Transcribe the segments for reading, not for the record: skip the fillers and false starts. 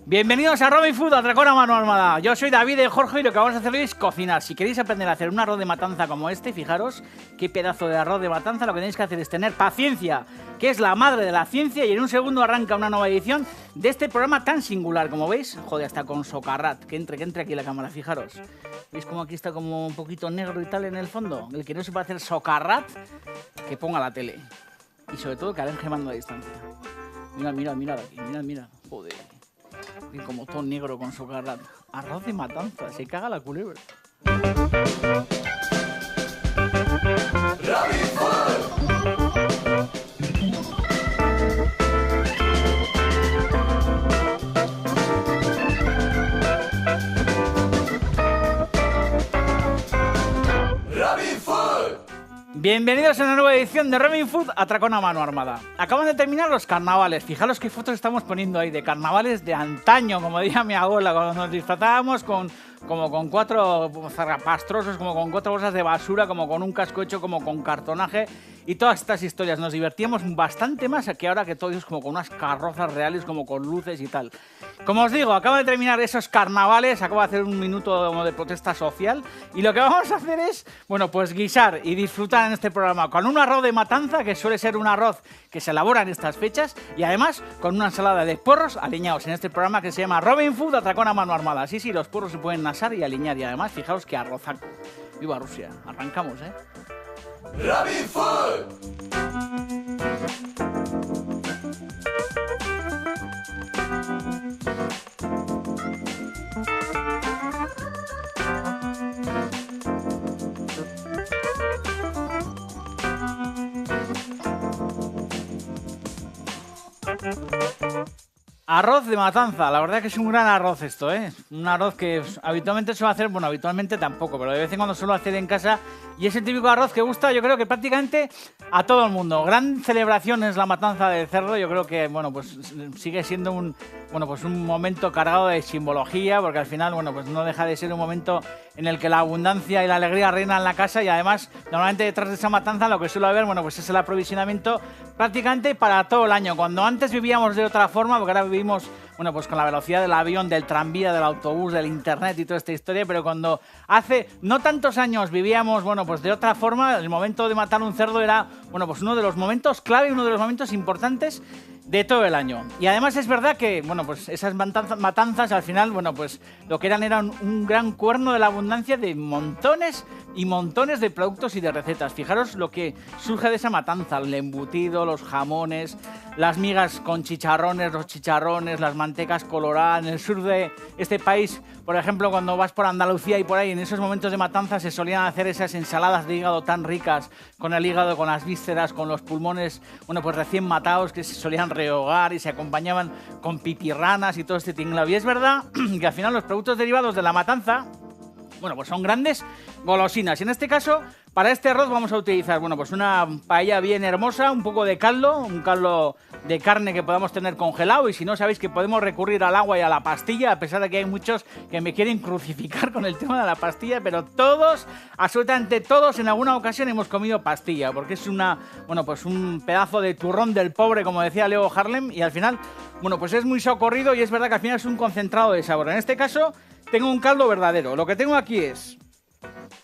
Bienvenidos a Robin Food, Atracón a mano armada. Yo soy David de Jorge y lo que vamos a hacer hoy es cocinar. Si queréis aprender a hacer un arroz de matanza como este, fijaros qué pedazo de arroz de matanza, lo que tenéis que hacer es tener paciencia, que es la madre de la ciencia, y en un segundo arranca una nueva edición de este programa tan singular, como veis. Joder, hasta con socarrat, que entre aquí la cámara, fijaros. ¿Veis cómo aquí está como un poquito negro y tal en el fondo? El que no sepa hacer socarrat, que ponga la tele. Y sobre todo que aleje mando a distancia. Mira aquí, mira. Joder. Y como todo negro con socarrat. Arroz de matanza, se caga la culebra. Bienvenidos a una nueva edición de Robin Food, Atracón a mano armada. Acaban de terminar los carnavales. Fijaros qué fotos estamos poniendo ahí de carnavales de antaño, como decía mi abuela, cuando nos disfrazábamos con 4 zarrapastrosos, como con 4 bolsas de basura, como con un casco hecho como con cartonaje y todas estas historias. Nos divertíamos bastante más que ahora, que todo es como con unas carrozas reales, como con luces y tal. Como os digo, acabo de terminar esos carnavales, acabo de hacer un minuto de protesta social y lo que vamos a hacer es, bueno, pues guisar y disfrutar en este programa con un arroz de matanza, que suele ser un arroz que se elabora en estas fechas, y además con una ensalada de puerros aliñados en este programa que se llama Robin Food, Atracón a mano armada. Sí, los puerros se pueden asar y aliñar, y además fijaos que arrozaco. ¡Viva Rusia! Arrancamos, ¿eh? Robin Food. Arroz de matanza, la verdad que es un gran arroz esto, ¿eh? Un arroz que habitualmente suelo hacer, bueno, habitualmente tampoco, pero de vez en cuando suelo hacer en casa, y es el típico arroz que gusta, yo creo que prácticamente a todo el mundo. Gran celebración es la matanza del cerdo, yo creo que, bueno, pues sigue siendo un momento cargado de simbología, porque al final, bueno, pues no deja de ser un momento en el que la abundancia y la alegría reinan en la casa, y además, normalmente detrás de esa matanza lo que suele haber, bueno, pues es el aprovisionamiento prácticamente para todo el año. Cuando antes vivíamos de otra forma, porque ahora vivimos, bueno, pues con la velocidad del avión, del tranvía, del autobús, del internet y toda esta historia, pero cuando hace no tantos años vivíamos, bueno, pues de otra forma, el momento de matar un cerdo era, bueno, pues uno de los momentos clave, uno de los momentos importantes de todo el año. Y además es verdad que, bueno, pues esas matanzas al final, bueno, pues lo que eran un gran cuerno de la abundancia de montones y montones de productos y de recetas. Fijaros lo que surge de esa matanza: el embutido, los jamones, las migas con chicharrones, los chicharrones, las mantecas coloradas. En el sur de este país, por ejemplo, cuando vas por Andalucía y por ahí, en esos momentos de matanza se solían hacer esas ensaladas de hígado tan ricas, con el hígado, con las vísceras, con los pulmones, bueno, pues recién matados, que se solían rehogar y se acompañaban con pipirranas y todo este tinglado. Y es verdad que al final los productos derivados de la matanza, bueno, pues son grandes golosinas. Y en este caso, para este arroz vamos a utilizar, bueno, pues una paella bien hermosa, un poco de caldo, un caldo de carne que podamos tener congelado, y si no, sabéis que podemos recurrir al agua y a la pastilla, a pesar de que hay muchos que me quieren crucificar con el tema de la pastilla, pero todos, absolutamente todos, en alguna ocasión hemos comido pastilla, porque es un pedazo de turrón del pobre, como decía Leo Harlem, y al final, bueno, pues es muy socorrido, y es verdad que al final es un concentrado de sabor. En este caso, tengo un caldo verdadero. Lo que tengo aquí es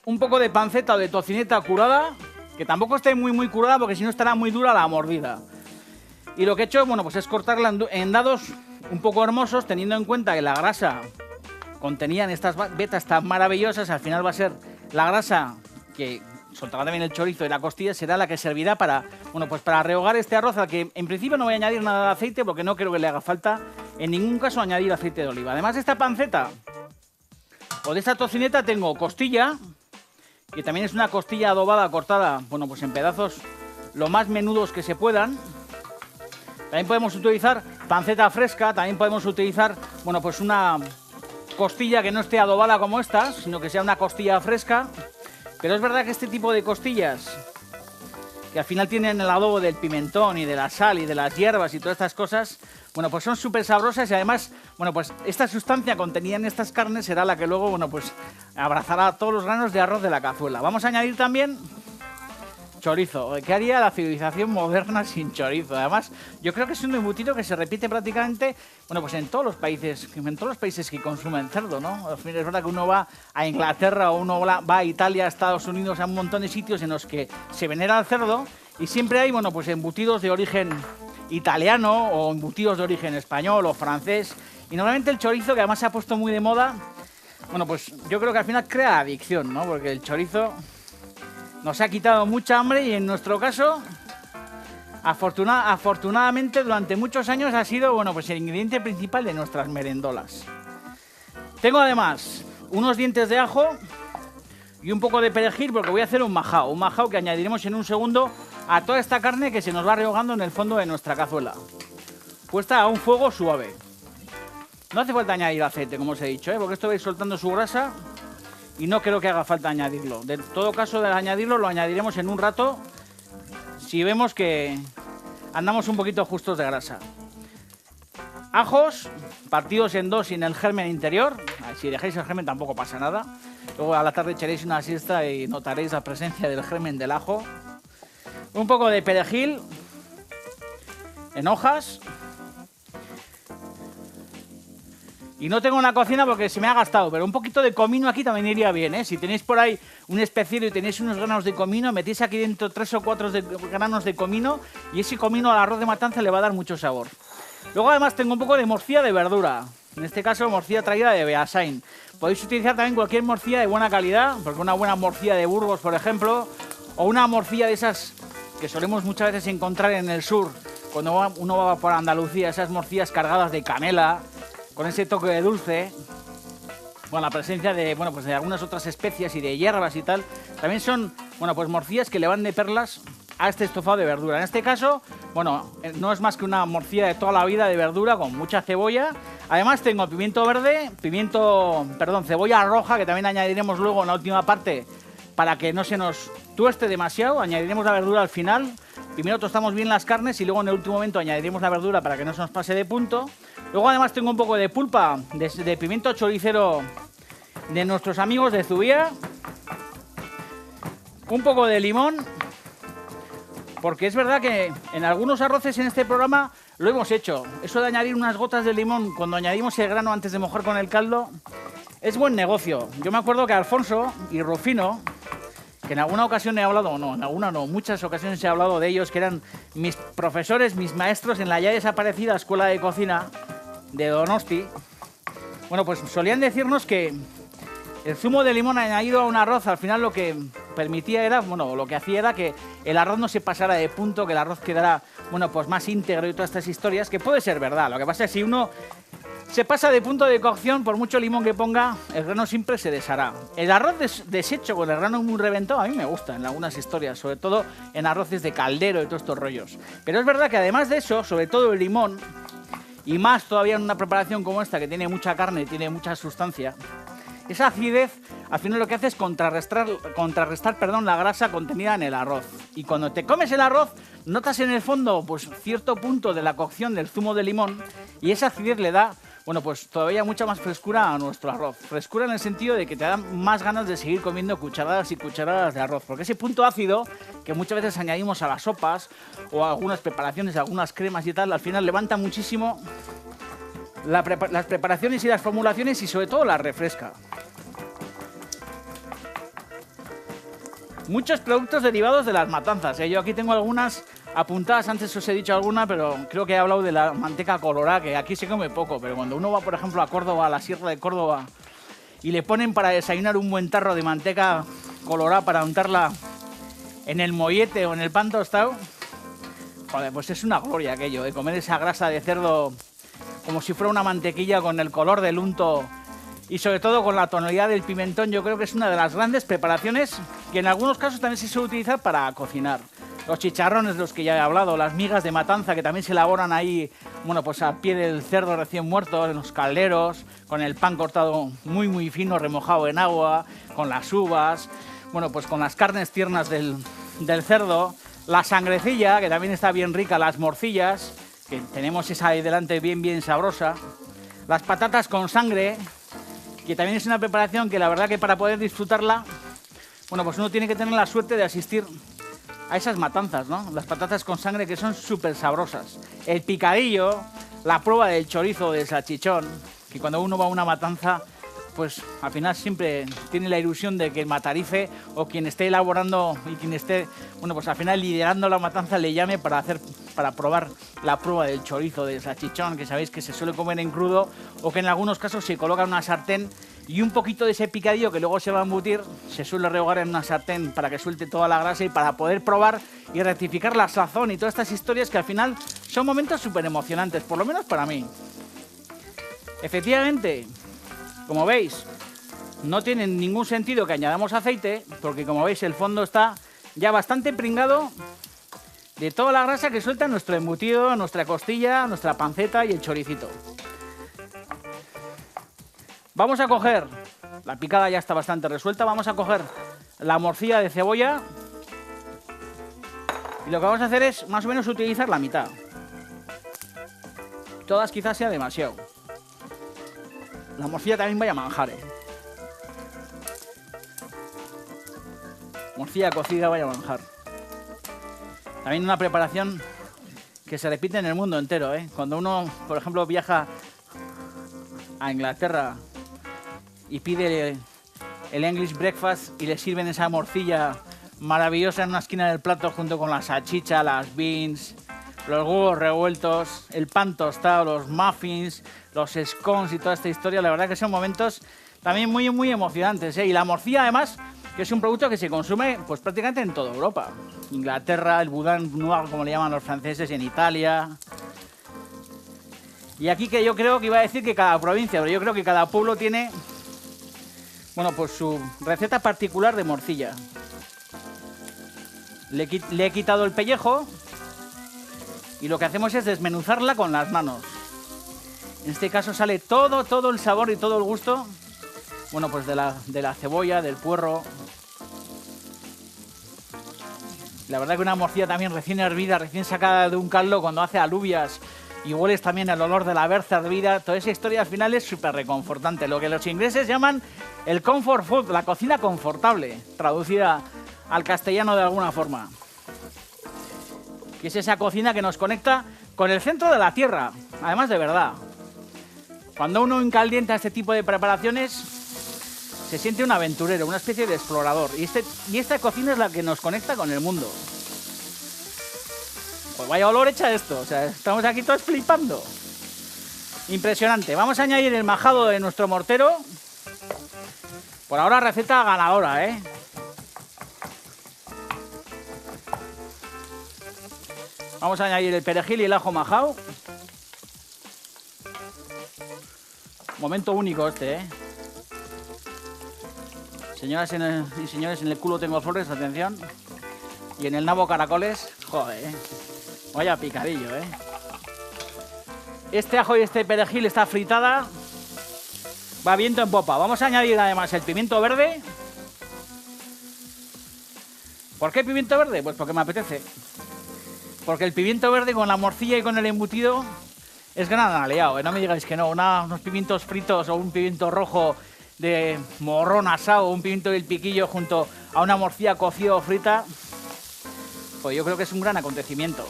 un poco de panceta o de tocineta curada, que tampoco esté muy curada, porque si no estará muy dura la mordida. Y lo que he hecho, bueno, pues es cortarla en dados un poco hermosos, teniendo en cuenta que la grasa contenían estas vetas tan maravillosas. Al final va a ser la grasa que soltará también el chorizo y la costilla, será la que servirá para, bueno, pues para rehogar este arroz, al que en principio no voy a añadir nada de aceite, porque no creo que le haga falta en ningún caso añadir aceite de oliva. Además de esta panceta o de esta tocineta, tengo costilla, que también es una costilla adobada, cortada, bueno, pues en pedazos lo más menudos que se puedan. También podemos utilizar panceta fresca, también podemos utilizar, bueno, pues una costilla que no esté adobada como esta, sino que sea una costilla fresca. Pero es verdad que este tipo de costillas, que al final tienen el adobo del pimentón y de la sal y de las hierbas y todas estas cosas, bueno, pues son súper sabrosas, y además, bueno, pues esta sustancia contenida en estas carnes será la que luego, bueno, pues abrazará todos los granos de arroz de la cazuela. Vamos a añadir también chorizo. ¿Qué haría la civilización moderna sin chorizo? Además, yo creo que es un embutido que se repite prácticamente, bueno, pues en todos los países que consumen cerdo, ¿no? Es verdad que uno va a Inglaterra o uno va a Italia, a Estados Unidos, a un montón de sitios en los que se venera el cerdo y siempre hay, bueno, pues embutidos de origen italiano o embutidos de origen español o francés. Y normalmente el chorizo, que además se ha puesto muy de moda, bueno, pues yo creo que al final crea adicción, ¿no? Porque el chorizo nos ha quitado mucha hambre y en nuestro caso, afortunadamente, durante muchos años ha sido, bueno, pues el ingrediente principal de nuestras merendolas. Tengo además unos dientes de ajo y un poco de perejil porque voy a hacer un majao que añadiremos en un segundo a toda esta carne que se nos va rehogando en el fondo de nuestra cazuela, puesta a un fuego suave. No hace falta añadir aceite, como os he dicho, porque esto va a ir soltando su grasa y no creo que haga falta añadirlo. En todo caso, de añadirlo, lo añadiremos en un rato si vemos que andamos un poquito justos de grasa. Ajos partidos en dos sin el germen interior. Si dejáis el germen tampoco pasa nada. Luego a la tarde echaréis una siesta y notaréis la presencia del germen del ajo. Un poco de perejil en hojas. Y no tengo una cocina porque se me ha gastado, pero un poquito de comino aquí también iría bien, ¿eh? Si tenéis por ahí un especiero y tenéis unos granos de comino, metéis aquí dentro 3 o 4 granos de comino y ese comino al arroz de matanza le va a dar mucho sabor. Luego además tengo un poco de morcilla de verdura, en este caso morcilla traída de Beasain. Podéis utilizar también cualquier morcilla de buena calidad, porque una buena morcilla de Burgos, por ejemplo, o una morcilla de esas que solemos muchas veces encontrar en el sur, cuando uno va por Andalucía, esas morcillas cargadas de canela, con ese toque de dulce, bueno, la presencia de, bueno, pues de algunas otras especias y de hierbas y tal, también son, bueno, pues morcillas que le van de perlas a este estofado de verdura. En este caso, bueno, no es más que una morcilla de toda la vida de verdura con mucha cebolla. Además tengo pimiento verde, cebolla roja, que también añadiremos luego en la última parte para que no se nos tueste demasiado. Añadiremos la verdura al final. Primero tostamos bien las carnes y luego en el último momento añadiremos la verdura para que no se nos pase de punto. Luego además tengo un poco de pulpa de pimiento choricero de nuestros amigos de Zubia. Un poco de limón, porque es verdad que en algunos arroces en este programa lo hemos hecho. Eso de añadir unas gotas de limón cuando añadimos el grano antes de mojar con el caldo es buen negocio. Yo me acuerdo que Alfonso y Rufino, que en alguna ocasión he hablado, muchas ocasiones he hablado de ellos, que eran mis profesores, mis maestros en la ya desaparecida Escuela de Cocina de Donosti. Bueno, pues solían decirnos que el zumo de limón añadido a un arroz al final lo que permitía era, bueno, lo que hacía era que el arroz no se pasara de punto, que el arroz quedara, bueno, pues más íntegro y todas estas historias, que puede ser verdad. Lo que pasa es que si uno se pasa de punto de cocción, por mucho limón que ponga, el grano siempre se deshará. El arroz deshecho con el grano muy reventado a mí me gusta en algunas historias, sobre todo en arroces de caldero y todos estos rollos. Pero es verdad que además de eso, sobre todo el limón, y más todavía en una preparación como esta que tiene mucha carne y tiene mucha sustancia, esa acidez al final lo que hace es contrarrestar la grasa contenida en el arroz. Y cuando te comes el arroz, notas en el fondo pues cierto punto de la cocción del zumo de limón y esa acidez le da, bueno, pues todavía mucha más frescura a nuestro arroz. Frescura en el sentido de que te dan más ganas de seguir comiendo cucharadas y cucharadas de arroz. Porque ese punto ácido que muchas veces añadimos a las sopas o a algunas preparaciones, a algunas cremas y tal, al final levanta muchísimo las preparaciones y las formulaciones y sobre todo las refresca. Muchos productos derivados de las matanzas, ¿eh? Yo aquí tengo algunas apuntadas, antes os he dicho alguna, pero creo que he hablado de la manteca colorada, que aquí se come poco, pero cuando uno va, por ejemplo, a Córdoba, a la Sierra de Córdoba, y le ponen para desayunar un buen tarro de manteca colorada para untarla en el mollete o en el pan tostado, joder, pues es una gloria aquello, de comer esa grasa de cerdo como si fuera una mantequilla con el color del unto y sobre todo con la tonalidad del pimentón. Yo creo que es una de las grandes preparaciones que en algunos casos también se suele utilizar para cocinar. Los chicharrones de los que ya he hablado, las migas de matanza que también se elaboran ahí, bueno, pues al pie del cerdo recién muerto, en los calderos, con el pan cortado muy muy fino, remojado en agua, con las uvas, bueno, pues con las carnes tiernas del cerdo, la sangrecilla, que también está bien rica, las morcillas, que tenemos esa ahí delante bien sabrosa, las patatas con sangre, que también es una preparación que la verdad que para poder disfrutarla, bueno, pues uno tiene que tener la suerte de asistir a esas matanzas, ¿no? Las patatas con sangre que son súper sabrosas. El picadillo, la prueba del chorizo, del salchichón, que cuando uno va a una matanza, pues al final siempre tiene la ilusión de que el matarife o quien esté elaborando y quien esté, bueno, pues al final liderando la matanza le llame para probar la prueba del chorizo, del salchichón, que sabéis que se suele comer en crudo o que en algunos casos se coloca en una sartén y un poquito de ese picadillo que luego se va a embutir se suele rehogar en una sartén para que suelte toda la grasa y para poder probar y rectificar la sazón y todas estas historias que al final son momentos súper emocionantes, por lo menos para mí. Efectivamente, como veis, no tiene ningún sentido que añadamos aceite porque como veis el fondo está ya bastante pringado de toda la grasa que suelta nuestro embutido, nuestra costilla, nuestra panceta y el choricito. Vamos a coger, la picada ya está bastante resuelta, vamos a coger la morcilla de cebolla y lo que vamos a hacer es más o menos utilizar la mitad. Todas quizás sea demasiado. La morcilla también vaya a manjar, Morcilla cocida vaya a manjar. También una preparación que se repite en el mundo entero, Cuando uno, por ejemplo, viaja a Inglaterra y pide el English breakfast y le sirven esa morcilla maravillosa en una esquina del plato junto con la salchicha, las beans, los huevos revueltos, el pan tostado, los muffins, los scones y toda esta historia, la verdad que son momentos también muy, muy emocionantes, Y la morcilla, además, que es un producto que se consume pues prácticamente en toda Europa. Inglaterra, el boudin noir, como le llaman los franceses, en Italia. Y aquí que yo creo que iba a decir que cada provincia, pero yo creo que cada pueblo tiene, bueno, pues su receta particular de morcilla. Le he quitado el pellejo y lo que hacemos es desmenuzarla con las manos. En este caso sale todo el sabor y todo el gusto, bueno, pues de la cebolla, del puerro. La verdad que una morcilla también recién hervida, recién sacada de un caldo cuando hace alubias y hueles también el olor de la berza hervida, toda esa historia al final es súper reconfortante. Lo que los ingleses llaman el comfort food, la cocina confortable, traducida al castellano de alguna forma. Que es esa cocina que nos conecta con el centro de la tierra, además de verdad. Cuando uno encalienta este tipo de preparaciones, se siente un aventurero, una especie de explorador. Y esta cocina es la que nos conecta con el mundo. Pues vaya olor echa esto, o sea, estamos aquí todos flipando. Impresionante. Vamos a añadir el majado de nuestro mortero. Por ahora receta ganadora, Vamos a añadir el perejil y el ajo majado. Momento único este, Señoras y señores, en el culo tengo flores, atención. Y en el nabo caracoles, joder, vaya picadillo, Este ajo y este perejil está fritada. Va viento en popa. Vamos a añadir además el pimiento verde. ¿Por qué pimiento verde? Pues porque me apetece. Porque el pimiento verde con la morcilla y con el embutido es gran aliado, No me digáis que no. Unos pimientos fritos o un pimiento rojo de morrón asado o un pimiento del piquillo junto a una morcilla cocida o frita, pues yo creo que es un gran acontecimiento.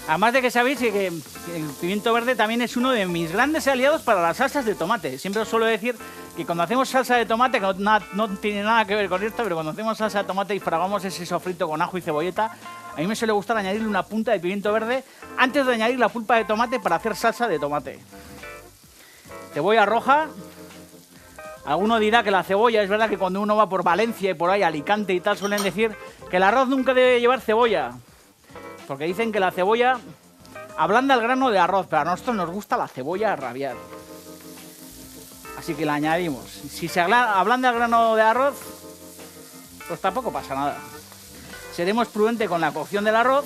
Además de que sabéis que el pimiento verde también es uno de mis grandes aliados para las salsas de tomate. Siempre os suelo decir que cuando hacemos salsa de tomate, que no tiene nada que ver con esto, pero cuando hacemos salsa de tomate y fragamos ese sofrito con ajo y cebolleta, a mí me suele gustar añadirle una punta de pimiento verde antes de añadir la pulpa de tomate para hacer salsa de tomate. Cebolla roja. Alguno dirá que la cebolla, es verdad que cuando uno va por Valencia y por ahí, Alicante y tal, suelen decir que el arroz nunca debe llevar cebolla. Porque dicen que la cebolla ablanda el grano de arroz, pero a nosotros nos gusta la cebolla a rabiar. Así que la añadimos. Si se ablanda el grano de arroz, pues tampoco pasa nada. Seremos prudentes con la cocción del arroz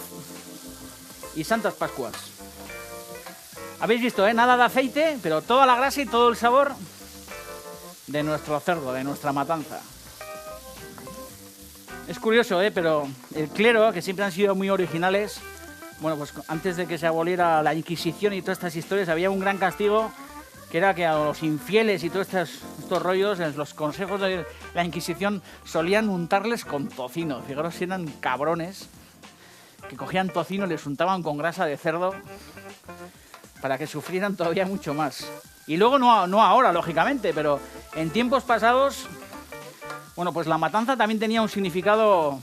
y santas pascuas. Habéis visto, nada de aceite, pero toda la grasa y todo el sabor de nuestro cerdo, de nuestra matanza. Es curioso, pero el clero, que siempre han sido muy originales, bueno, pues antes de que se aboliera la Inquisición y todas estas historias, había un gran castigo que era que a los infieles y todos estos rollos, los consejos de la Inquisición solían untarles con tocino. Fijaros si eran cabrones, que cogían tocino y les untaban con grasa de cerdo para que sufrieran todavía mucho más. Y luego no ahora, lógicamente, pero en tiempos pasados, bueno, pues la matanza también tenía un significado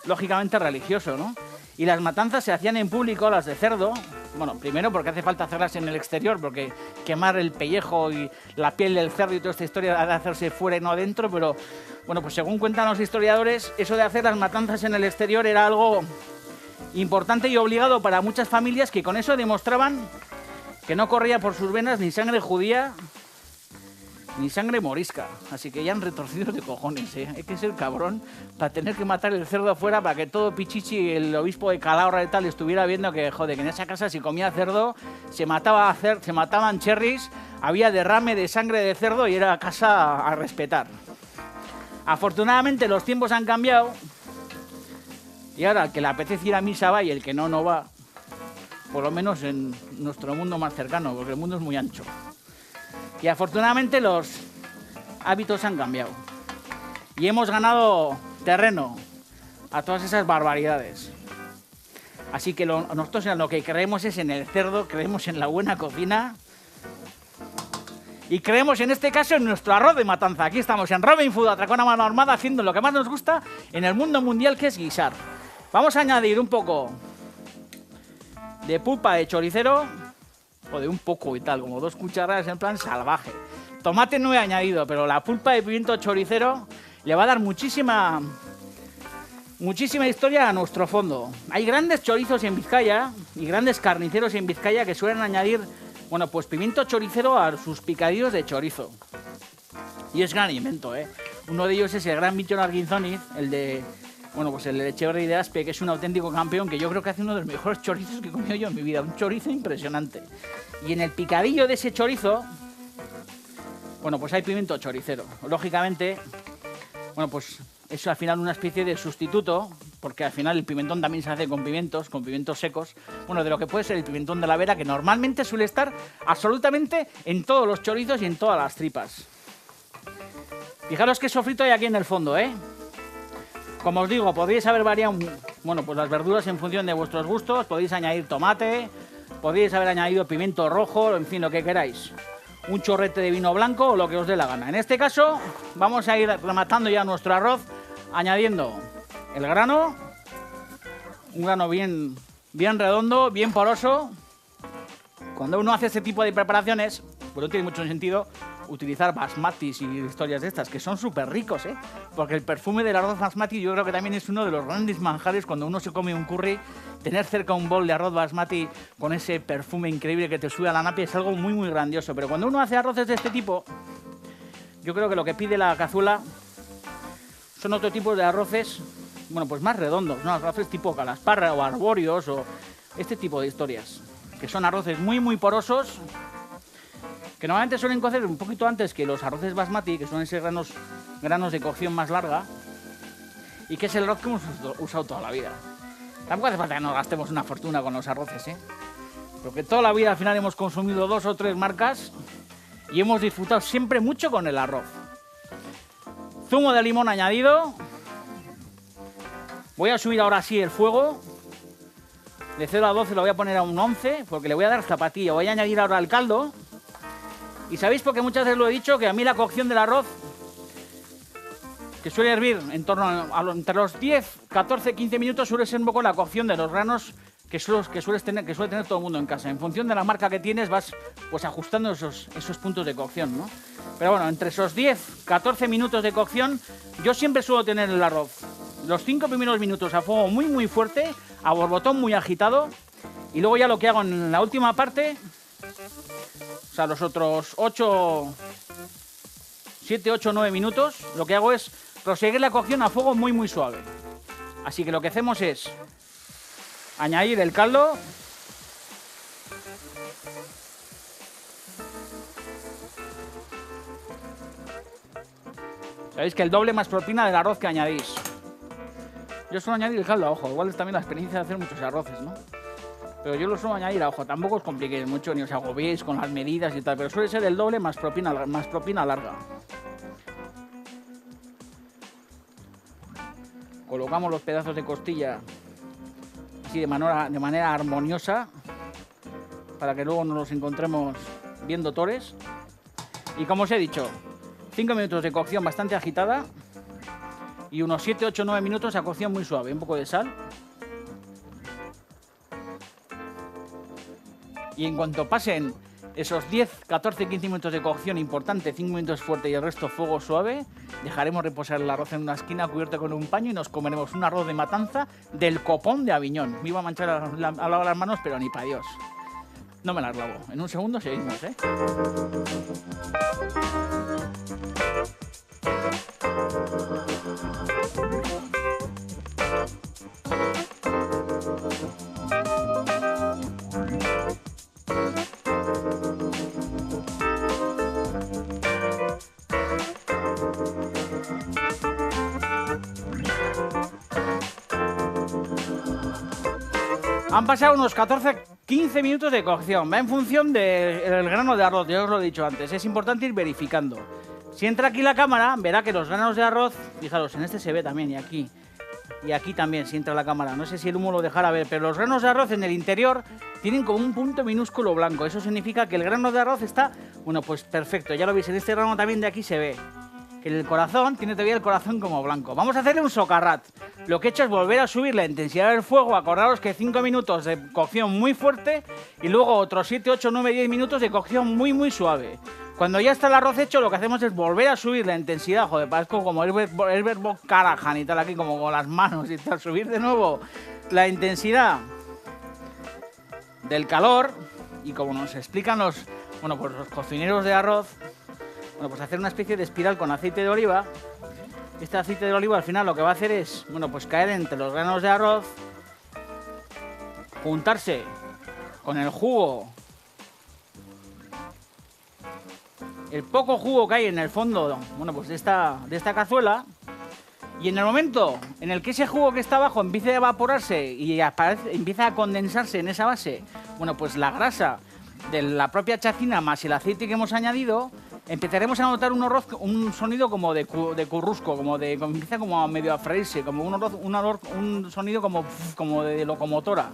lógicamente religioso, ¿no? Y las matanzas se hacían en público, las de cerdo. Bueno, primero porque hace falta hacerlas en el exterior, porque quemar el pellejo y la piel del cerdo y toda esta historia ha de hacerse fuera y no adentro, pero bueno, pues según cuentan los historiadores, eso de hacer las matanzas en el exterior era algo importante y obligado para muchas familias que con eso demostraban que no corría por sus venas ni sangre judía ni sangre morisca. Así que ya han retorcido de cojones, ¿eh? Hay que ser cabrón para tener que matar el cerdo afuera para que todo Pichichi, el obispo de Calahorra y tal, estuviera viendo que, joder, que en esa casa si comía cerdo se mataban cherries, había derrame de sangre de cerdo y era casa a respetar. Afortunadamente los tiempos han cambiado y ahora el que le apetece ir a misa va y el que no va, por lo menos en nuestro mundo más cercano, porque el mundo es muy ancho. Y afortunadamente los hábitos han cambiado. Y hemos ganado terreno a todas esas barbaridades. Así que nosotros en lo que creemos es en el cerdo, creemos en la buena cocina. Y creemos en este caso en nuestro arroz de matanza. Aquí estamos en Robin Food, Atracón a mano armada, haciendo lo que más nos gusta en el mundo mundial, que es guisar. Vamos a añadir un poco de pulpa de choricero. O de un poco y tal, como 2 cucharadas en plan salvaje. Tomate no he añadido, pero la pulpa de pimiento choricero le va a dar muchísima historia a nuestro fondo. Hay grandes chorizos en Vizcaya y grandes carniceros en Vizcaya que suelen añadir, bueno, pues pimiento choricero a sus picadillos de chorizo. Y es gran invento, ¿eh? Uno de ellos es el gran Michel Arguinzoniz, el de Echeverri de Aspe, que es un auténtico campeón, que yo creo que hace uno de los mejores chorizos que he comido yo en mi vida. Un chorizo impresionante. Y en el picadillo de ese chorizo, bueno, pues hay pimiento choricero. Lógicamente, bueno, pues es al final una especie de sustituto, porque al final el pimentón también se hace con pimientos secos. Bueno, de lo que puede ser el pimentón de la Vera, que normalmente suele estar absolutamente en todos los chorizos y en todas las tripas. Fijaros qué sofrito hay aquí en el fondo, ¿eh? Como os digo, podéis haber variado, bueno, pues las verduras en función de vuestros gustos. Podéis añadir tomate, podéis haber añadido pimiento rojo, en fin, lo que queráis. Un chorrete de vino blanco o lo que os dé la gana. En este caso, vamos a ir rematando ya nuestro arroz, añadiendo el grano. Un grano bien redondo, bien poroso. Cuando uno hace este tipo de preparaciones, pues no tiene mucho sentido utilizar basmatis y historias de estas, que son súper ricos, ¿eh? Porque el perfume del arroz basmati yo creo que también es uno de los grandes manjares cuando uno se come un curry. Tener cerca un bol de arroz basmati con ese perfume increíble que te sube a la napia es algo muy, muy grandioso. Pero cuando uno hace arroces de este tipo, yo creo que lo que pide la cazuela son otro tipo de arroces, bueno, pues más redondos, ¿no? Arroces tipo calasparra o arbóreos o este tipo de historias, que son arroces muy, muy porosos, que normalmente suelen cocer un poquito antes que los arroces basmati, que suelen ser granos de cocción más larga, y que es el arroz que hemos usado toda la vida. Tampoco hace falta que nos gastemos una fortuna con los arroces, ¿eh? Porque toda la vida al final hemos consumido 2 o 3 marcas y hemos disfrutado siempre mucho con el arroz. Zumo de limón añadido. Voy a subir ahora sí el fuego. De 0 a 12 lo voy a poner a un 11, porque le voy a dar zapatilla. Voy a añadir ahora el caldo. Y sabéis, porque muchas veces lo he dicho, que a mí la cocción del arroz, que suele hervir en torno a entre los 10, 14, 15 minutos, suele ser un poco la cocción de los granos que suele tener todo el mundo en casa. En función de la marca que tienes vas pues ajustando esos puntos de cocción, ¿no? Pero bueno, entre esos 10, 14 minutos de cocción, yo siempre suelo tener el arroz los 5 primeros minutos a fuego muy, muy fuerte, a borbotón muy agitado, y luego ya lo que hago en la última parte, o sea, los otros 7, 8, 9 minutos, lo que hago es proseguir la cocción a fuego muy, muy suave. Así que lo que hacemos es añadir el caldo. Sabéis que el doble más propina del arroz que añadís. Yo suelo añadir el caldo, ojo, igual es también la experiencia de hacer muchos arroces, ¿no? Pero yo lo suelo añadir a ojo, tampoco os compliquéis mucho ni os agobiéis con las medidas y tal, pero suele ser el doble más propina larga. Colocamos los pedazos de costilla así de manera armoniosa para que luego nos los encontremos viendo tores. Y como os he dicho, 5 minutos de cocción bastante agitada y unos 7, 8, 9 minutos a cocción muy suave, un poco de sal. Y en cuanto pasen esos 10, 14, 15 minutos de cocción importante, 5 minutos fuerte y el resto fuego suave, dejaremos reposar el arroz en una esquina cubierto con un paño y nos comeremos un arroz de matanza del copón de Aviñón. Me iba a manchar al lado las manos, pero ni para Dios. No me las lavo. En un segundo seguimos, ¿eh? Han pasado unos 14-15 minutos de cocción. Va en función del grano de arroz, ya os lo he dicho antes. Es importante ir verificando. Si entra aquí la cámara, verá que los granos de arroz, fijaros, en este se ve también y aquí. Y aquí también, si entra la cámara. No sé si el humo lo dejará ver, pero los granos de arroz en el interior tienen como un punto minúsculo blanco. Eso significa que el grano de arroz está, bueno, pues perfecto. Ya lo veis, en este grano también de aquí se ve. Que el corazón, tiene todavía el corazón como blanco. Vamos a hacerle un socarrat. Lo que he hecho es volver a subir la intensidad del fuego. Acordaros que 5 minutos de cocción muy fuerte y luego otros 7, 8, 9, 10 minutos de cocción muy suave. Cuando ya está el arroz hecho, lo que hacemos es volver a subir la intensidad. Joder, parezco como Herbert von Karajan y tal, aquí como con las manos y tal. Subir de nuevo la intensidad del calor. Y como nos explican los cocineros de arroz, bueno, pues hacer una especie de espiral con aceite de oliva. Este aceite de oliva al final lo que va a hacer es, bueno, pues caer entre los granos de arroz, juntarse con el jugo, el poco jugo que hay en el fondo, bueno, pues de esta cazuela, y en el momento en el que ese jugo que está abajo empiece a evaporarse y empieza a condensarse en esa base, bueno, pues la grasa de la propia chacina más el aceite que hemos añadido, empezaremos a notar un sonido como de currusco, como empieza como a medio a freírse, como un sonido como de locomotora,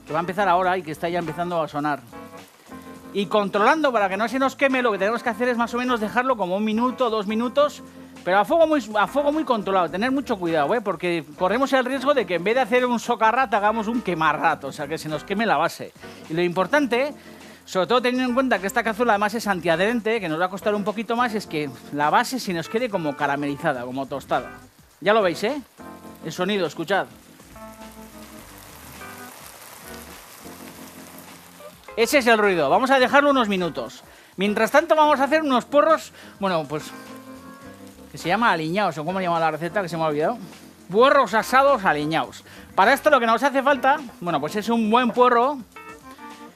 que va a empezar ahora y que está ya empezando a sonar. Y controlando para que no se nos queme, lo que tenemos que hacer es más o menos dejarlo como 1 minuto, 2 minutos, pero a fuego muy controlado, tener mucho cuidado, porque corremos el riesgo de que en vez de hacer un socarrat hagamos un quemarrat, o sea que se nos queme la base. Y lo importante, sobre todo teniendo en cuenta que esta cazuela además es antiadherente, que nos va a costar un poquito más, es que la base se nos quede como caramelizada, como tostada. Ya lo veis, ¿eh? El sonido, escuchad. Ese es el ruido. Vamos a dejarlo unos minutos. Mientras tanto vamos a hacer unos porros, bueno, pues que se llama aliñados, o cómo llama la receta, que se me ha olvidado. Puerros asados aliñados. Para esto lo que nos hace falta, bueno, pues es un buen puerro,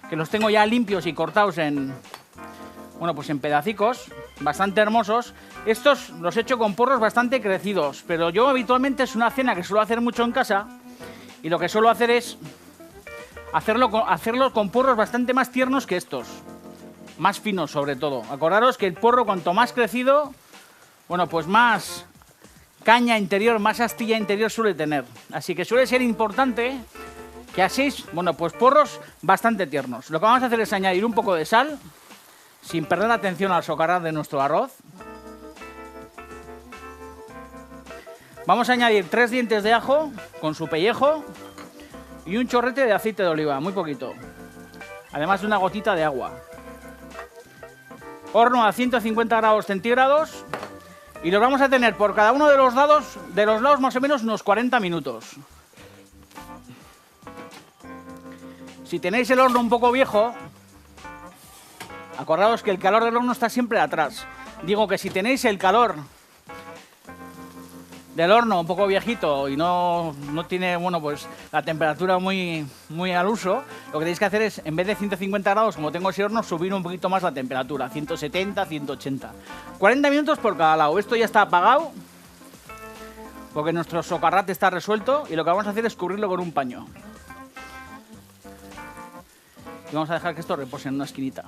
que los tengo ya limpios y cortados en, bueno, pues en pedacicos, bastante hermosos. Estos los he hecho con porros bastante crecidos, pero yo habitualmente es una cena que suelo hacer mucho en casa, y lo que suelo hacer es hacerlo con porros bastante más tiernos que estos, más finos sobre todo. Acordaros que el porro cuanto más crecido, bueno, pues más caña interior, más astilla interior suele tener. Así que suele ser importante que hacéis, bueno, pues porros bastante tiernos. Lo que vamos a hacer es añadir un poco de sal, sin perder atención al socarrat de nuestro arroz. Vamos a añadir 3 dientes de ajo con su pellejo y un chorrete de aceite de oliva, muy poquito. Además de una gotita de agua. Horno a 150 grados centígrados. Y lo vamos a tener por cada uno de los lados más o menos unos 40 minutos. Si tenéis el horno un poco viejo, acordaos que el calor del horno está siempre atrás. Digo que si tenéis el calor del horno un poco viejito y no tiene, bueno, pues la temperatura muy al uso, lo que tenéis que hacer es, en vez de 150 grados, como tengo ese horno, subir un poquito más la temperatura, 170, 180. 40 minutos por cada lado. Esto ya está apagado, porque nuestro socarrat está resuelto, y lo que vamos a hacer es cubrirlo con un paño. Y vamos a dejar que esto repose en una esquinita.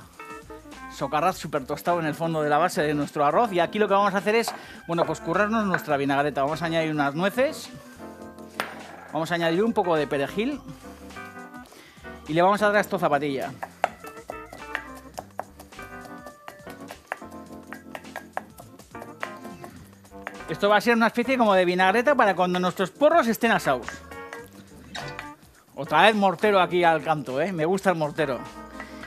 Socarrat súper tostado en el fondo de la base de nuestro arroz. Y aquí lo que vamos a hacer es, bueno, pues currarnos nuestra vinagreta. Vamos a añadir unas nueces. Vamos a añadir un poco de perejil. Y le vamos a dar a esto zapatilla. Esto va a ser una especie como de vinagreta para cuando nuestros porros estén asados. Otra vez mortero aquí al canto, ¿eh? Me gusta el mortero.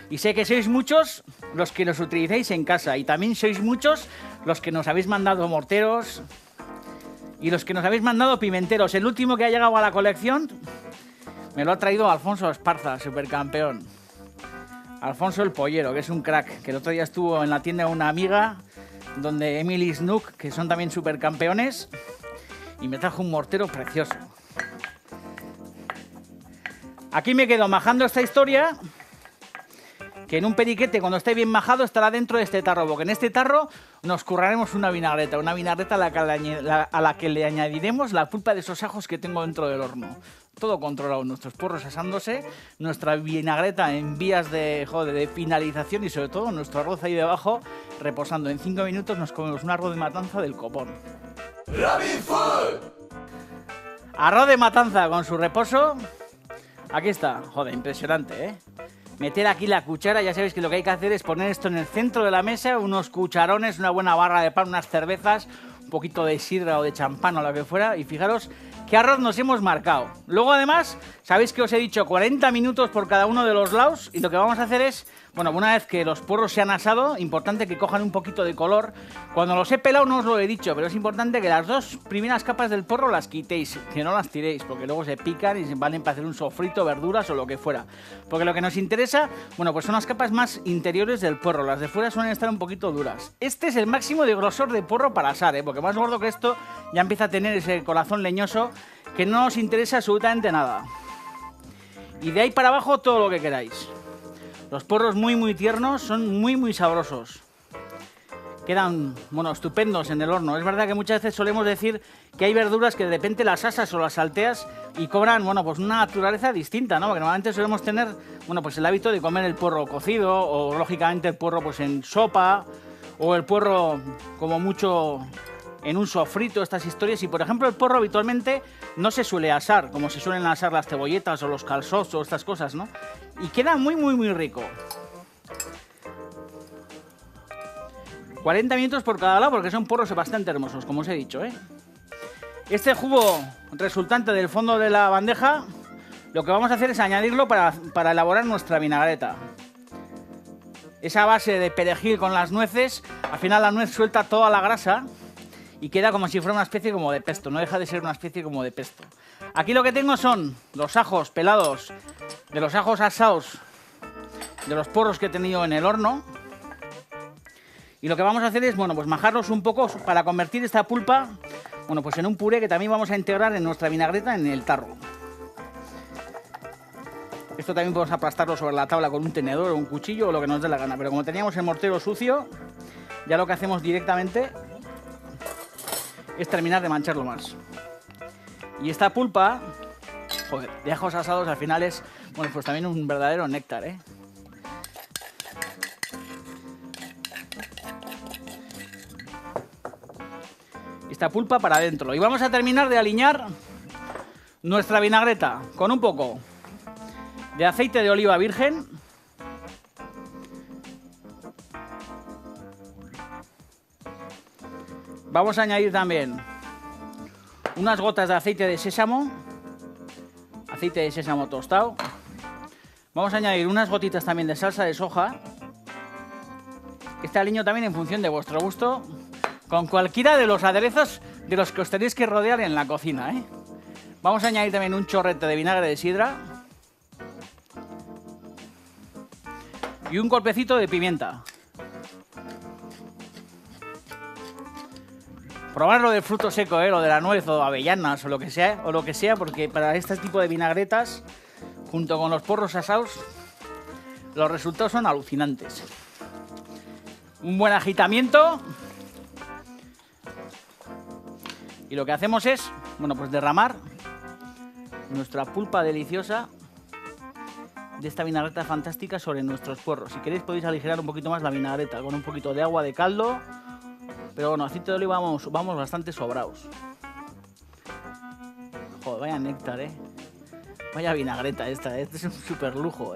Y sé que sois muchos los que los utilicéis en casa. Y también sois muchos los que nos habéis mandado morteros. Y los que nos habéis mandado pimenteros. El último que ha llegado a la colección me lo ha traído Alfonso Esparza, supercampeón. Alfonso el Pollero, que es un crack. Que el otro día estuvo en la tienda de una amiga, donde Emily y Snook, que son también supercampeones, y me trajo un mortero precioso. Aquí me quedo majando esta historia, que en un periquete, cuando esté bien majado, estará dentro de este tarro, porque en este tarro nos curraremos una vinagreta a la que le añadiremos la pulpa de esos ajos que tengo dentro del horno. Todo controlado, nuestros porros asándose, nuestra vinagreta en vías de finalización y sobre todo nuestro arroz ahí debajo reposando. En 5 minutos nos comemos un arroz de matanza del copón. Rabbit Food. Arroz de matanza con su reposo. Aquí está, joder, impresionante, ¿eh? Meter aquí la cuchara, ya sabéis que lo que hay que hacer es poner esto en el centro de la mesa, unos cucharones, una buena barra de pan, unas cervezas, un poquito de sidra o de champán o lo que fuera, y fijaros qué arroz nos hemos marcado. Luego además, sabéis que os he dicho 40 minutos por cada uno de los lados, y lo que vamos a hacer es, bueno, una vez que los porros se han asado, importante que cojan un poquito de color. Cuando los he pelado no os lo he dicho, pero es importante que las 2 primeras capas del porro las quitéis, que no las tiréis, porque luego se pican y se valen para hacer un sofrito, verduras o lo que fuera. Porque lo que nos interesa, bueno, pues son las capas más interiores del porro, las de fuera suelen estar un poquito duras. Este es el máximo de grosor de porro para asar, porque más gordo que esto ya empieza a tener ese corazón leñoso que no os interesa absolutamente nada. Y de ahí para abajo todo lo que queráis. Los porros muy tiernos, son muy sabrosos. Quedan, bueno, estupendos en el horno. Es verdad que muchas veces solemos decir que hay verduras que de repente las asas o las salteas y cobran, bueno, pues una naturaleza distinta, ¿no? Porque normalmente solemos tener, bueno, pues el hábito de comer el puerro cocido o, lógicamente, el puerro pues en sopa o el puerro como mucho en un sofrito, estas historias. Y, por ejemplo, el puerro habitualmente no se suele asar, como se suelen asar las cebolletas o los calçots o estas cosas, ¿no? Y queda muy rico. 40 minutos por cada lado porque son porros bastante hermosos, como os he dicho, ¿eh? Este jugo resultante del fondo de la bandeja, lo que vamos a hacer es añadirlo para elaborar nuestra vinagreta. Esa base de perejil con las nueces, al final la nuez suelta toda la grasa y queda como si fuera una especie como de pesto, no deja de ser una especie como de pesto. Aquí lo que tengo son los ajos pelados, de los ajos asados, de los porros que he tenido en el horno. Y lo que vamos a hacer es, bueno, pues majarlos un poco para convertir esta pulpa, bueno, pues en un puré que también vamos a integrar en nuestra vinagreta en el tarro. Esto también podemos aplastarlo sobre la tabla con un tenedor o un cuchillo o lo que nos dé la gana. Pero como teníamos el mortero sucio, ya lo que hacemos directamente es terminar de mancharlo más. Y esta pulpa, joder, de ajos asados al final es, bueno, pues también un verdadero néctar, ¿eh? Esta pulpa para adentro. Y vamos a terminar de aliñar nuestra vinagreta con un poco de aceite de oliva virgen. Vamos a añadir también unas gotas de aceite de sésamo tostado. Vamos a añadir unas gotitas también de salsa de soja. Este aliño también en función de vuestro gusto, con cualquiera de los aderezos de los que os tenéis que rodear en la cocina, ¿eh? Vamos a añadir también un chorrete de vinagre de sidra y un golpecito de pimienta. Probar lo del fruto seco, lo de la nuez o avellanas o lo que sea, porque para este tipo de vinagretas, junto con los porros asados, los resultados son alucinantes. Un buen agitamiento. Y lo que hacemos es, bueno, pues derramar nuestra pulpa deliciosa de esta vinagreta fantástica sobre nuestros puerros. Si queréis podéis aligerar un poquito más la vinagreta con un poquito de agua de caldo. Pero bueno, aceite de oliva vamos bastante sobrados. Joder, vaya néctar, Vaya vinagreta esta, este es un súper lujo,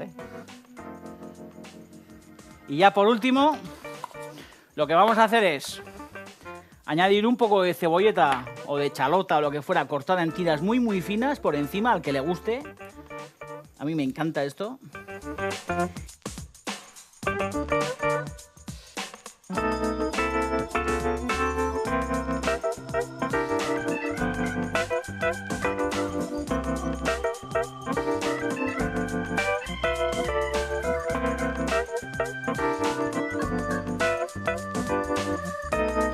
Y ya por último, lo que vamos a hacer es añadir un poco de cebolleta o de chalota o lo que fuera cortada en tiras muy muy finas por encima al que le guste. A mí me encanta esto.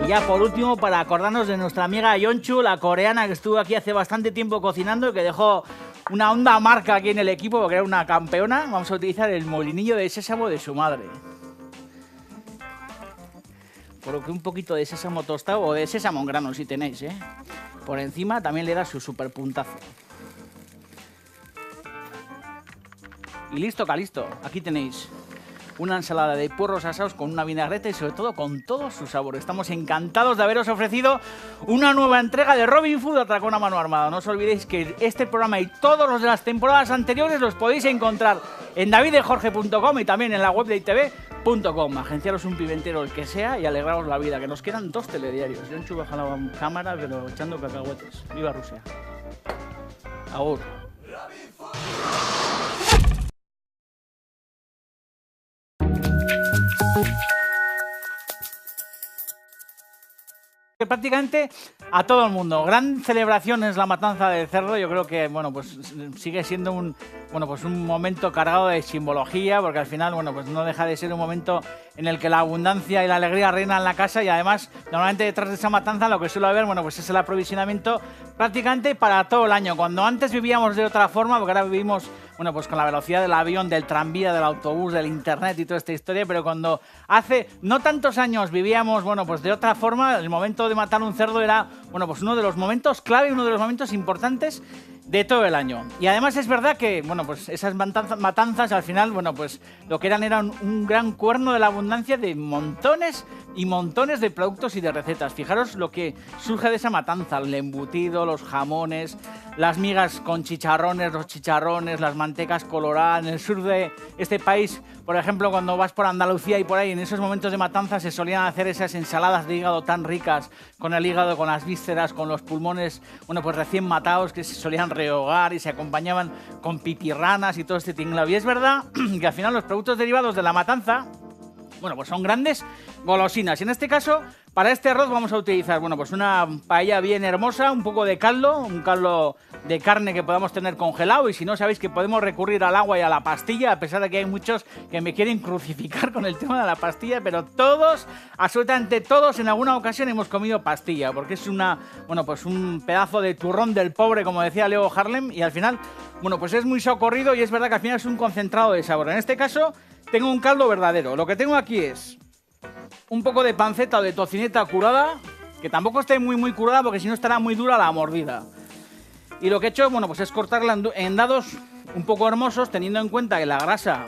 Y ya por último, para acordarnos de nuestra amiga Yonchu, la coreana que estuvo aquí hace bastante tiempo cocinando y que dejó una honda marca aquí en el equipo porque era una campeona, vamos a utilizar el molinillo de sésamo de su madre. Por lo que un poquito de sésamo tostado o de sésamo en grano si tenéis, por encima también le da su super puntazo. Y listo, calisto. Aquí tenéis una ensalada de puerros asados con una vinagreta y sobre todo con todos sus sabores. Estamos encantados de haberos ofrecido una nueva entrega de Robin Food Atracón a mano armada. No os olvidéis que este programa y todos los de las temporadas anteriores los podéis encontrar en davidejorge.com y también en la web de itv.com. Agenciaros un pimentero, el que sea, y alegraros la vida, que nos quedan 2 telediarios. Yo enchubo baja la cámara, pero echando cacahuetes. ¡Viva Rusia! Agur. Prácticamente a todo el mundo. Gran celebración es la matanza del cerdo. Yo creo que bueno, pues sigue siendo un momento cargado de simbología, porque al final bueno, pues no deja de ser un momento en el que la abundancia y la alegría reinan en la casa, y además normalmente detrás de esa matanza lo que suele haber bueno, pues es el aprovisionamiento prácticamente para todo el año. Cuando antes vivíamos de otra forma, porque ahora vivimos bueno, pues con la velocidad del avión, del tranvía, del autobús, del internet y toda esta historia, pero cuando hace no tantos años vivíamos, bueno, pues de otra forma, el momento de matar un cerdo era, bueno, pues uno de los momentos clave, uno de los momentos importantes de todo el año. Y además es verdad que, bueno, pues esas matanzas al final, bueno, pues lo que eran un gran cuerno de la abundancia de montones y montones de productos y de recetas. Fijaros lo que surge de esa matanza: el embutido, los jamones, las migas con chicharrones, los chicharrones, las mantecas coloradas. En el sur de este país, por ejemplo, cuando vas por Andalucía y por ahí, en esos momentos de matanza se solían hacer esas ensaladas de hígado tan ricas, con el hígado, con las vísceras, con los pulmones, bueno, pues recién matados, que se solían rehogar y se acompañaban con pipirranas y todo este tinglado. Y es verdad que al final los productos derivados de la matanza, bueno, pues son grandes golosinas. Y en este caso, para este arroz vamos a utilizar, bueno, pues una paella bien hermosa, un poco de caldo, un caldo de carne que podamos tener congelado, y si no, sabéis que podemos recurrir al agua y a la pastilla, a pesar de que hay muchos que me quieren crucificar con el tema de la pastilla, pero todos, absolutamente todos, en alguna ocasión hemos comido pastilla, porque es bueno, pues un pedazo de turrón del pobre, como decía Leo Harlem, y al final, bueno, pues es muy socorrido y es verdad que al final es un concentrado de sabor. En este caso, tengo un caldo verdadero. Lo que tengo aquí es un poco de panceta o de tocineta curada, que tampoco esté muy curada porque si no estará muy dura la mordida. Y lo que he hecho, bueno, pues es cortarla en dados un poco hermosos, teniendo en cuenta que la grasa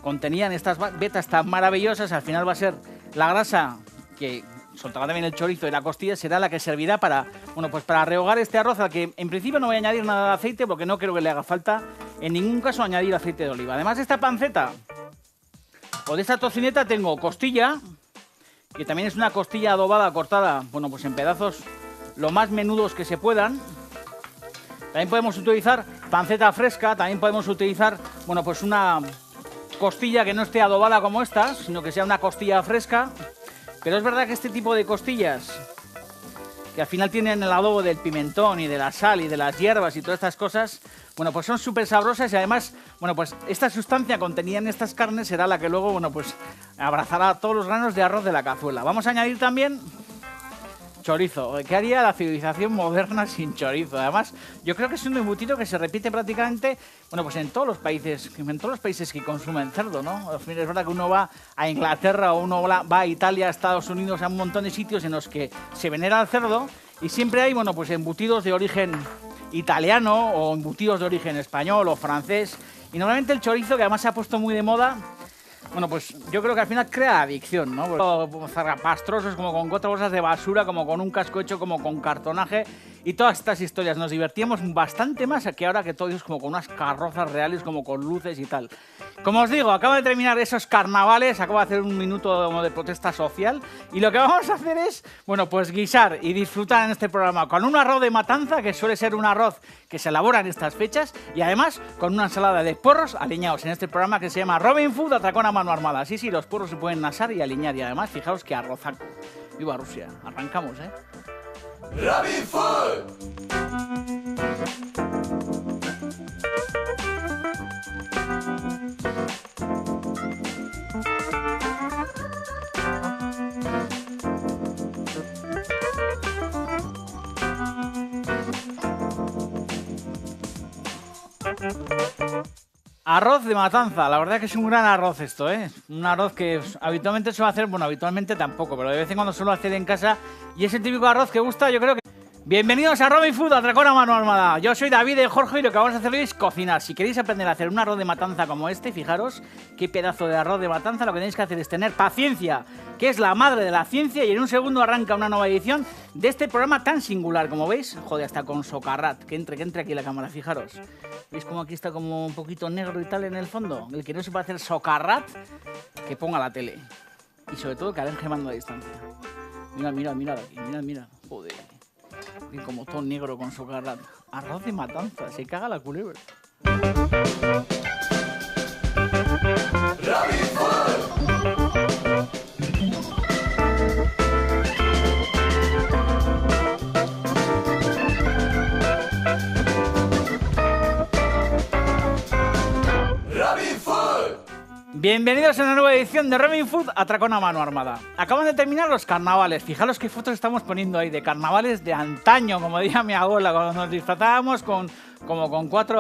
contenían estas vetas tan maravillosas. Al final va a ser la grasa que soltará también el chorizo y la costilla, será la que servirá para, bueno, pues para rehogar este arroz, al que en principio no voy a añadir nada de aceite porque no creo que le haga falta en ningún caso añadir aceite de oliva. Además de esta panceta o de esta tocineta tengo costilla, que también es una costilla adobada cortada, bueno, pues en pedazos lo más menudos que se puedan. También podemos utilizar panceta fresca, también podemos utilizar, bueno, pues una costilla que no esté adobada como esta, sino que sea una costilla fresca. Pero es verdad que este tipo de costillas, que al final tienen el adobo del pimentón y de la sal y de las hierbas y todas estas cosas, bueno, pues son súper sabrosas, y además, bueno, pues esta sustancia contenida en estas carnes será la que luego, bueno, pues abrazará todos los granos de arroz de la cazuela. Vamos a añadir también chorizo. ¿Qué haría la civilización moderna sin chorizo? Además, yo creo que es un embutido que se repite prácticamente, bueno, pues en todos los países que consumen cerdo, ¿no? Es verdad que uno va a Inglaterra o uno va a Italia, a Estados Unidos, a un montón de sitios en los que se venera el cerdo, y siempre hay, bueno, pues embutidos de origen italiano o embutidos de origen español o francés. Y normalmente el chorizo, que además se ha puesto muy de moda, bueno, pues yo creo que al final crea adicción, ¿no? Zarrapastrosos, como con 4 bolsas de basura, como con un casco hecho como con cartonaje y todas estas historias. Nos divertíamos bastante más que ahora que todo es como con unas carrozas reales, como con luces y tal. Como os digo, acabo de terminar esos carnavales, acabo de hacer un minuto de protesta social y lo que vamos a hacer es, bueno, pues guisar y disfrutar en este programa con un arroz de matanza, que suele ser un arroz que se elabora en estas fechas, y además con una ensalada de porros aliñados en este programa que se llama Robin Food Atracón a mano armada. Sí, los porros se pueden asar y aliñar, y además fijaos que arrozaco. Viva Rusia, arrancamos, ¿eh? Robin Food. Arroz de matanza, la verdad que es un gran arroz esto, ¿eh? Un arroz que habitualmente suelo hacer, bueno, habitualmente tampoco, pero de vez en cuando suelo hacer en casa, y es el típico arroz que gusta, yo creo que... Bienvenidos a Robin Food, Atracón a mano armada. Yo soy David de Jorge y lo que vamos a hacer hoy es cocinar. Si queréis aprender a hacer un arroz de matanza como este, fijaros qué pedazo de arroz de matanza, lo que tenéis que hacer es tener paciencia, que es la madre de la ciencia, y en un segundo arranca una nueva edición de este programa tan singular, como veis. Joder, hasta con socarrat, que entre aquí la cámara, fijaros. ¿Veis cómo aquí está como un poquito negro y tal en el fondo? El que no sepa hacer socarrat, que ponga la tele. Y sobre todo que aleje mando a distancia. Mira aquí, mira. Joder. Y como todo negro con socarrat. Arroz de matanza, se caga la culebra. Robin Food. Robin Food. Bienvenidos a una nueva edición de Robin Food Atracón a mano armada. Acaban de terminar los carnavales. Fijaros qué fotos estamos poniendo ahí de carnavales de antaño, como decía mi abuela, cuando nos disfrazábamos como con 4